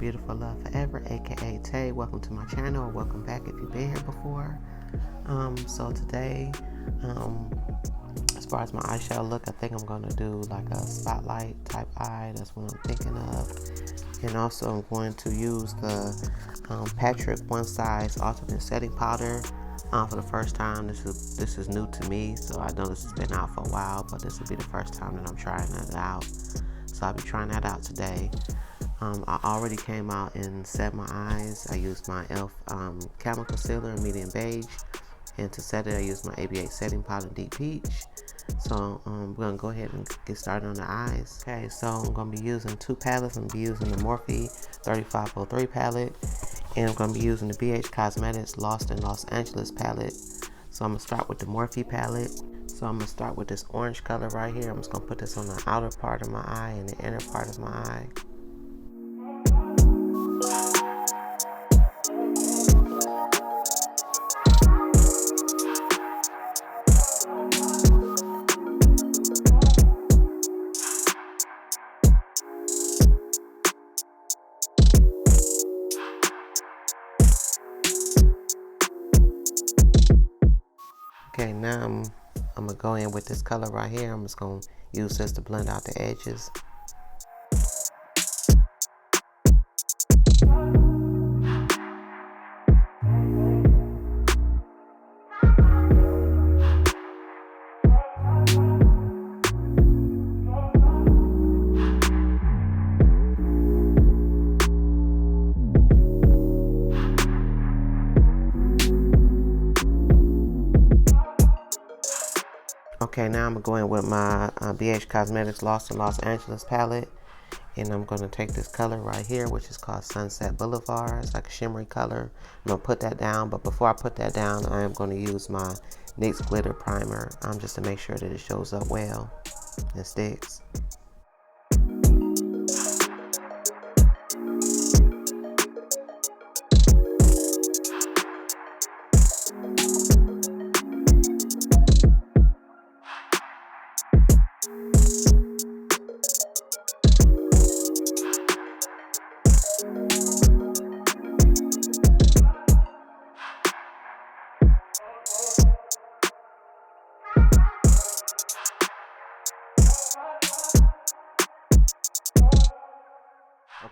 Beautiful Love Forever, aka Tay. Welcome to my channel, or welcome back if you've been here before. So today, as far as my eyeshadow look, I think I'm gonna do like a spotlight type eye. That's what I'm thinking of. And also I'm going to use the Patrick One Size Ultimate Setting Powder for the first time. This is new to me, so I know this has been out for a while, but this will be the first time that I'm trying that out. So I'll be trying that out today. I already came out and set my eyes. I used my e.l.f. Camo Concealer in medium beige, and to set it I used my AB8 setting powder in deep peach. So we're gonna go ahead and get started on the eyes. Okay, so I'm gonna be using two palettes. I'm gonna be using the Morphe 3503 palette, and I'm gonna be using the Beige Cosmetics Lost in Los Angeles palette. So I'm gonna start with the Morphe palette. So I'm gonna start with this orange color right here. I'm just gonna put this on the outer part of my eye and the inner part of my eye. Okay, now I'm gonna go in with this color right here. I'm just gonna use this to blend out the edges. Okay, now I'm going to go in with my Beige Cosmetics Lost in Los Angeles palette. And I'm going to take this color right here, which is called Sunset Boulevard. It's like a shimmery color. I'm going to put that down. But before I put that down, I am going to use my NYX Glitter Primer just to make sure that it shows up well and sticks.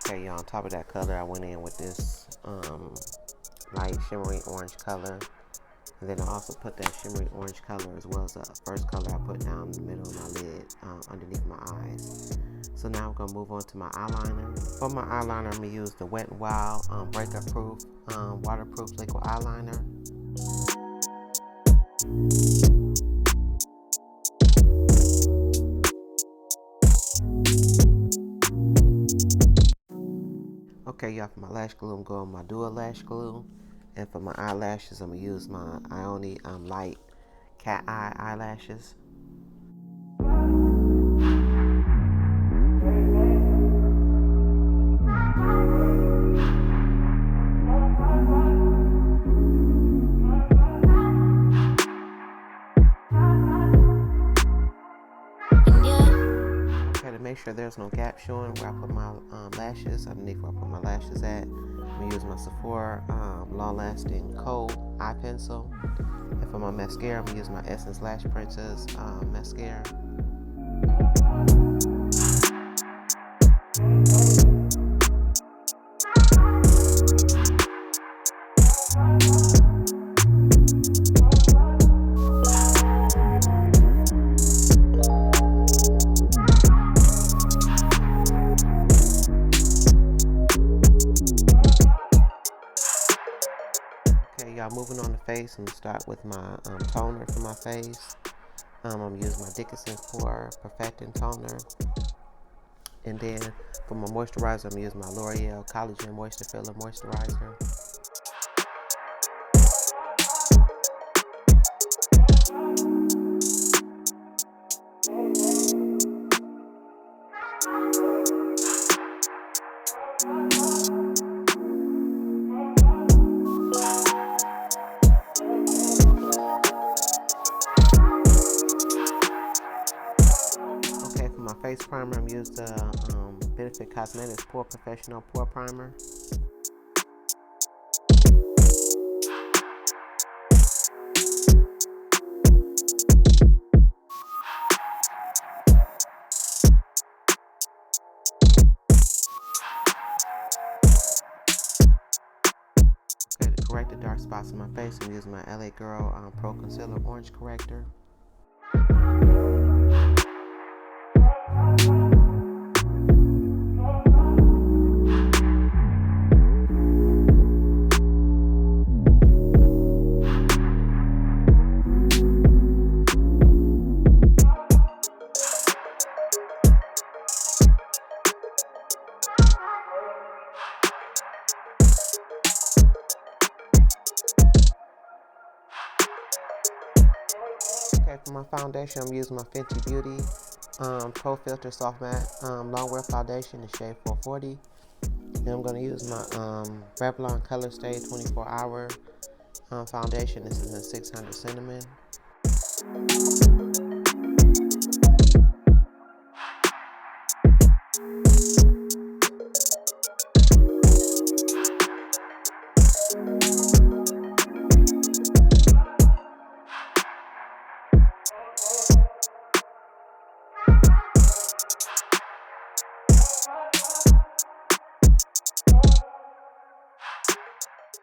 Okay, y'all, on top of that color, I went in with this light shimmery orange color. And then I also put that shimmery orange color as well as the first color I put down in the middle of my lid, underneath my eyes. So now I'm going to move on to my eyeliner. For my eyeliner, I'm going to use the Wet n Wild Breakup Proof Waterproof Liquid Eyeliner. Okay, y'all, for my lash glue, I'm going with my Dual Lash Glue. And for my eyelashes, I'm going to use my Ioni Lite Cateye eyelashes. To make sure there's no gap showing where I put my lashes, underneath where I put my lashes at, I'm going to use my Sephora Long Lasting Kohl eye pencil. And for my mascara, I'm going to use my Essence Lash Princess mascara. Moving on the face, I'm going to start with my toner for my face. I'm going to use my Dickinson Pore Perfecting Toner. And then for my moisturizer, I'm going to use my L'Oreal Collagen Moisture Filler Moisturizer. face primer, I'm using the Benefit Cosmetics Porefessional Pore Primer. Okay, to correct the dark spots in my face, I'm using my LA Girl Pro Concealer Orange Corrector. Okay, for my foundation, I'm using my Fenty Beauty Pro Filter Soft Matte Longwear Foundation in shade 440. And I'm going to use my Revlon Color Stay 24 Hour Foundation. This is in 600 Cinnamon.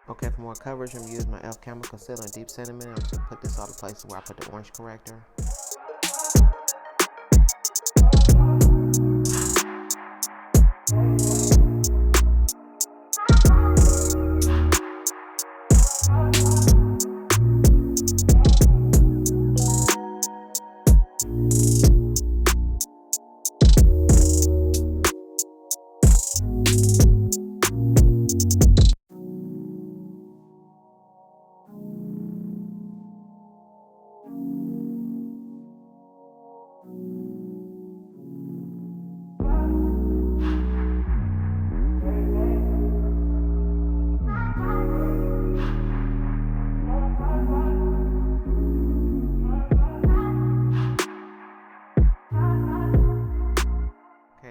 Okay, for more coverage, I'm using my e.l.f. Camo Concealer in Deep Cinnamon. I'm just going to put this all the places where I put the orange corrector.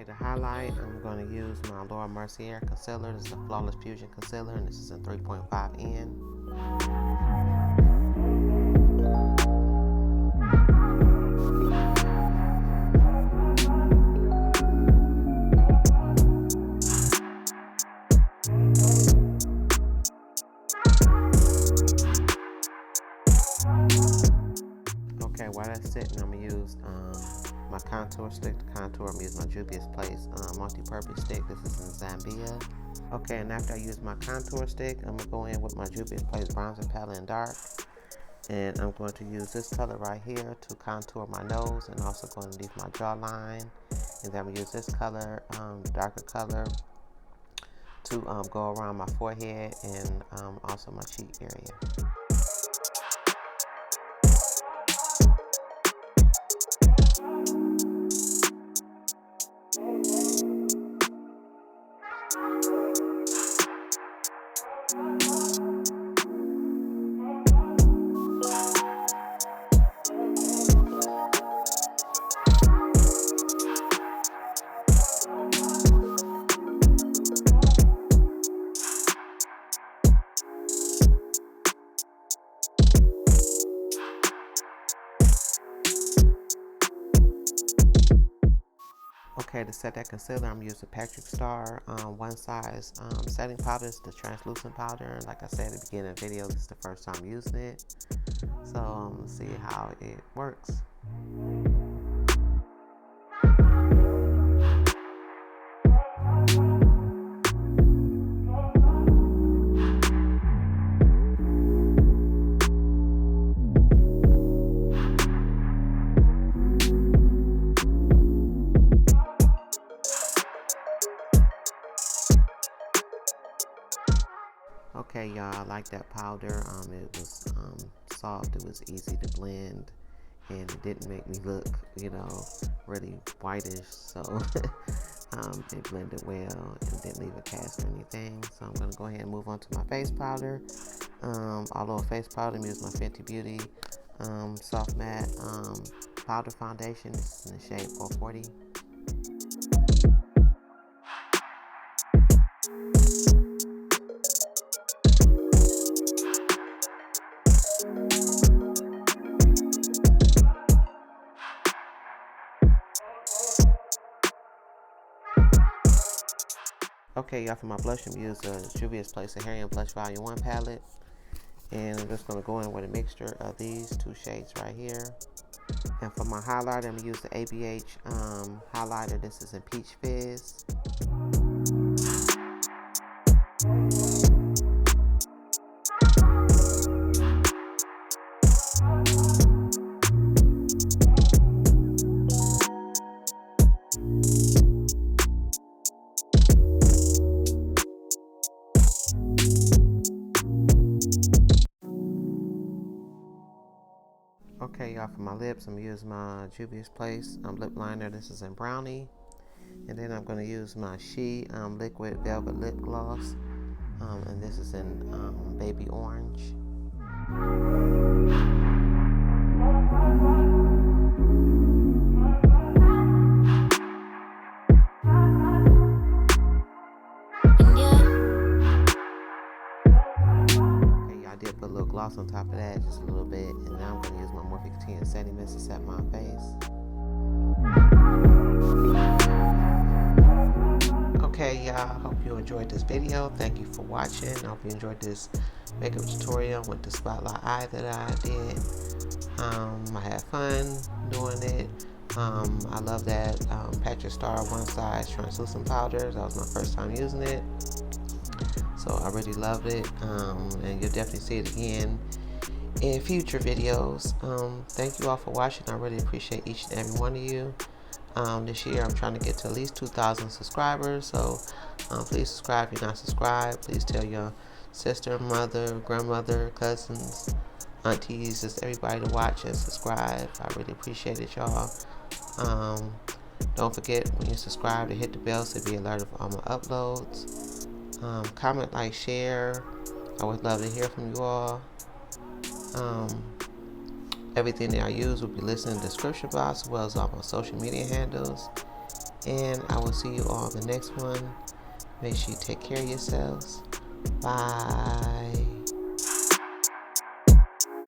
To highlight, I'm going to use my Mercier concealer. This is a Flawless Fusion concealer, and this is in 3.5N. Okay, while that's sitting, I'm going to use my contour stick to contour. I'm using my Juvia's Place multi-purpose stick. This is in Zambia. Okay, and after I use my contour stick, I'm going to go in with my Juvia's Place bronzer palette in dark. And I'm going to use this color right here to contour my nose and also go underneath my jawline. And then I'm going to use this color, darker color, to go around my forehead and also my cheek area. Okay, to set that concealer, I'm using Patrick Star One Size setting powder. It's the translucent powder. Like I said at the beginning of the video, this is the first time using it. So let's see how it works. Okay, y'all, I like that powder. It was soft, it was easy to blend, and it didn't make me look, you know, really whitish. So it blended well and didn't leave a cast or anything. So I'm gonna go ahead and move on to my face powder. All over face powder, I'm using my Fenty Beauty Soft Matte Powder Foundation. This is in the shade 440. Okay, y'all, for my blush, I'm using the Juvia's Place Saharian Blush Volume 1 palette. And I'm just going to go in with a mixture of these two shades right here. And for my highlighter, I'm going to use the ABH highlighter. This is in Peach Fizz. Okay, y'all, for my lips, I'm going to use my Juvia's Place lip liner. This is in Brownie. And then I'm going to use my She Liquid Velvet Lip Gloss. And this is in Baby Orange. Did put a little gloss on top of that, just a little bit, and now I'm going to use my Morphe Concealing Setting Mist to set my face. Okay, y'all, hope you enjoyed this video. Thank you for watching. I hope you enjoyed this makeup tutorial with the Spotlight Eye that I did. I had fun doing it. I love that Patrick Star One Size Translucent Powder. That was my first time using it. So I really loved it, and you'll definitely see it again in future videos. Thank you all for watching. I really appreciate each and every one of you. This year I'm trying to get to at least 2,000 subscribers, so please subscribe if you're not subscribed. Please tell your sister, mother, grandmother, cousins, aunties, just everybody to watch and subscribe. I really appreciate it, y'all. Don't forget when you subscribe to hit the bell so be alerted for all my uploads. Comment, like, share. I would love to hear from you all. Everything that I use will be listed in the description box, as well as all my social media handles. And I will see you all in the next one. Make sure you take care of yourselves. Bye.